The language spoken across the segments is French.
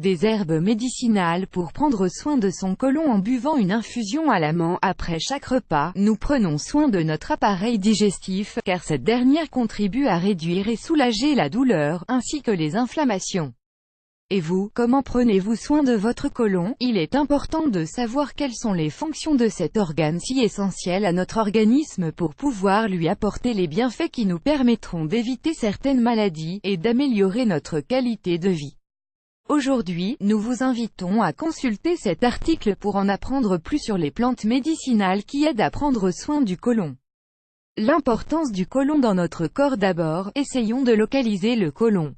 des herbes médicinales pour prendre soin de son côlon en buvant une infusion à la menthe. Après chaque repas, nous prenons soin de notre appareil digestif, car cette dernière contribue à réduire et soulager la douleur, ainsi que les inflammations. Et vous, comment prenez-vous soin de votre côlon? Il est important de savoir quelles sont les fonctions de cet organe si essentiel à notre organisme pour pouvoir lui apporter les bienfaits qui nous permettront d'éviter certaines maladies, et d'améliorer notre qualité de vie. Aujourd'hui, nous vous invitons à consulter cet article pour en apprendre plus sur les plantes médicinales qui aident à prendre soin du côlon. L'importance du côlon dans notre corps. D'abord, essayons de localiser le côlon.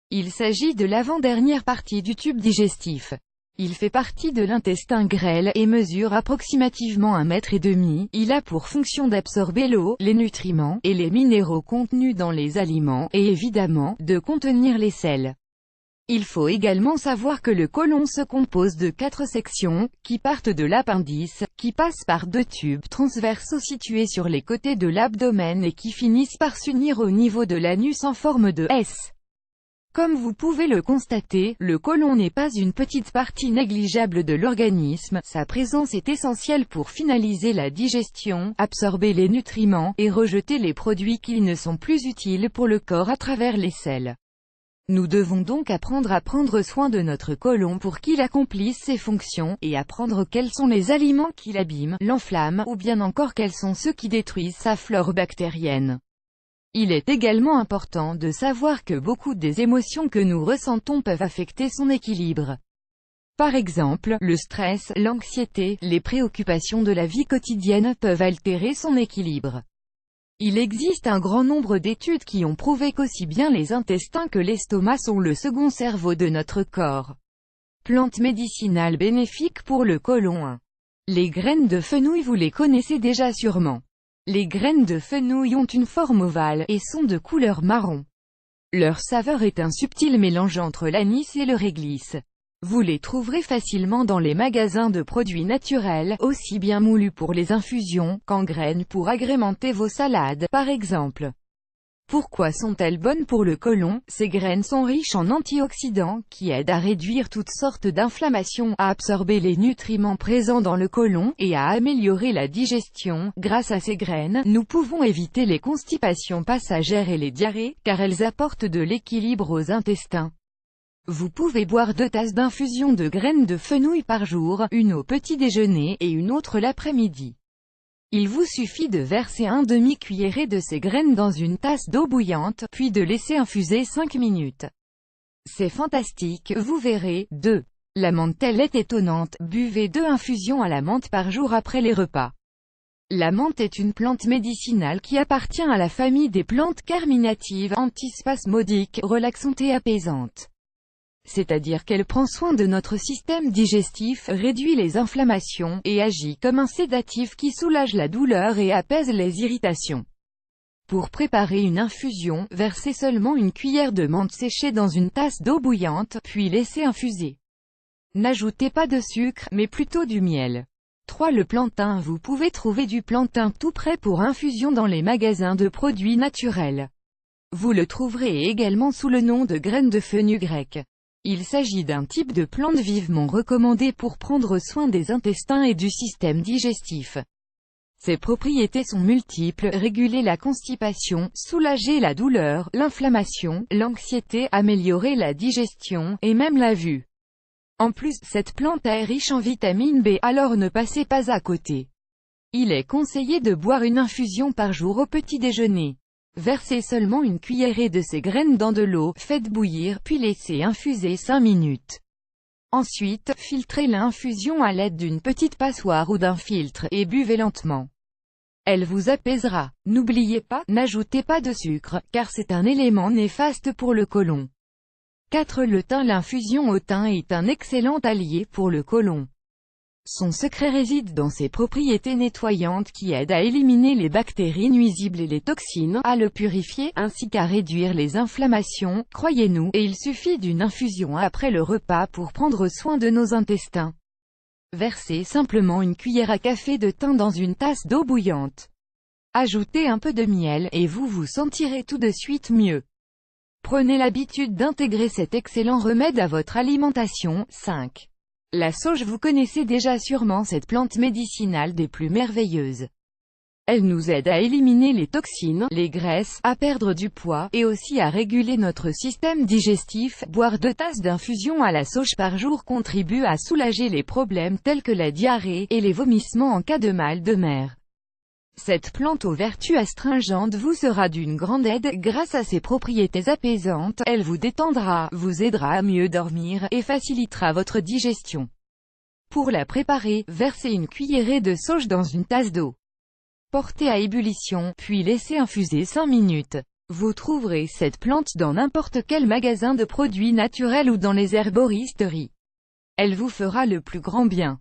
Il s'agit de l'avant-dernière partie du tube digestif. Il fait partie de l'intestin grêle et mesure approximativement 1,5 m. Il a pour fonction d'absorber l'eau, les nutriments et les minéraux contenus dans les aliments, et évidemment, de contenir les sels. Il faut également savoir que le côlon se compose de 4 sections, qui partent de l'appendice, qui passent par 2 tubes transversaux situés sur les côtés de l'abdomen et qui finissent par s'unir au niveau de l'anus en forme de S. Comme vous pouvez le constater, le côlon n'est pas une petite partie négligeable de l'organisme, sa présence est essentielle pour finaliser la digestion, absorber les nutriments, et rejeter les produits qui ne sont plus utiles pour le corps à travers les selles. Nous devons donc apprendre à prendre soin de notre côlon pour qu'il accomplisse ses fonctions, et apprendre quels sont les aliments qui l'abîment, l'enflamment, ou bien encore quels sont ceux qui détruisent sa flore bactérienne. Il est également important de savoir que beaucoup des émotions que nous ressentons peuvent affecter son équilibre. Par exemple, le stress, l'anxiété, les préoccupations de la vie quotidienne peuvent altérer son équilibre. Il existe un grand nombre d'études qui ont prouvé qu'aussi bien les intestins que l'estomac sont le second cerveau de notre corps. Plantes médicinales bénéfiques pour le côlon 1. Les graines de fenouil. Vous les connaissez déjà sûrement. Les graines de fenouil ont une forme ovale, et sont de couleur marron. Leur saveur est un subtil mélange entre l'anis et le réglisse. Vous les trouverez facilement dans les magasins de produits naturels, aussi bien moulus pour les infusions, qu'en graines pour agrémenter vos salades, par exemple. Pourquoi sont-elles bonnes pour le côlon? Ces graines sont riches en antioxydants, qui aident à réduire toutes sortes d'inflammations, à absorber les nutriments présents dans le côlon, et à améliorer la digestion. Grâce à ces graines, nous pouvons éviter les constipations passagères et les diarrhées, car elles apportent de l'équilibre aux intestins. Vous pouvez boire 2 tasses d'infusion de graines de fenouil par jour, une au petit déjeuner, et une autre l'après-midi. Il vous suffit de verser un demi-cuillerée de ces graines dans une tasse d'eau bouillante, puis de laisser infuser 5 minutes. C'est fantastique, vous verrez. 2. La menthe. Elle est étonnante, buvez 2 infusions à la menthe par jour après les repas. La menthe est une plante médicinale qui appartient à la famille des plantes carminatives, antispasmodiques, relaxantes et apaisantes. C'est-à-dire qu'elle prend soin de notre système digestif, réduit les inflammations, et agit comme un sédatif qui soulage la douleur et apaise les irritations. Pour préparer une infusion, versez seulement une cuillère de menthe séchée dans une tasse d'eau bouillante, puis laissez infuser. N'ajoutez pas de sucre, mais plutôt du miel. 3. Le plantain. Vous pouvez trouver du plantain tout prêt pour infusion dans les magasins de produits naturels. Vous le trouverez également sous le nom de graines de fenouil grec. Il s'agit d'un type de plante vivement recommandé pour prendre soin des intestins et du système digestif. Ses propriétés sont multiples: réguler la constipation, soulager la douleur, l'inflammation, l'anxiété, améliorer la digestion, et même la vue. En plus, cette plante est riche en vitamine B, alors ne passez pas à côté. Il est conseillé de boire une infusion par jour au petit déjeuner. Versez seulement une cuillerée de ces graines dans de l'eau, faites bouillir, puis laissez infuser 5 minutes. Ensuite, filtrez l'infusion à l'aide d'une petite passoire ou d'un filtre, et buvez lentement. Elle vous apaisera. N'oubliez pas, n'ajoutez pas de sucre, car c'est un élément néfaste pour le côlon. 4. Le thym. L'infusion au thym est un excellent allié pour le côlon. Son secret réside dans ses propriétés nettoyantes qui aident à éliminer les bactéries nuisibles et les toxines, à le purifier, ainsi qu'à réduire les inflammations, croyez-nous, et il suffit d'une infusion après le repas pour prendre soin de nos intestins. Versez simplement une cuillère à café de thym dans une tasse d'eau bouillante. Ajoutez un peu de miel, et vous vous sentirez tout de suite mieux. Prenez l'habitude d'intégrer cet excellent remède à votre alimentation. 5. La sauge. Vous connaissez déjà sûrement cette plante médicinale des plus merveilleuses. Elle nous aide à éliminer les toxines, les graisses, à perdre du poids, et aussi à réguler notre système digestif. Boire 2 tasses d'infusion à la sauge par jour contribue à soulager les problèmes tels que la diarrhée, et les vomissements en cas de mal de mer. Cette plante aux vertus astringentes vous sera d'une grande aide. Grâce à ses propriétés apaisantes, elle vous détendra, vous aidera à mieux dormir, et facilitera votre digestion. Pour la préparer, versez une cuillerée de sauge dans une tasse d'eau. Portez à ébullition, puis laissez infuser 5 minutes. Vous trouverez cette plante dans n'importe quel magasin de produits naturels ou dans les herboristeries. Elle vous fera le plus grand bien.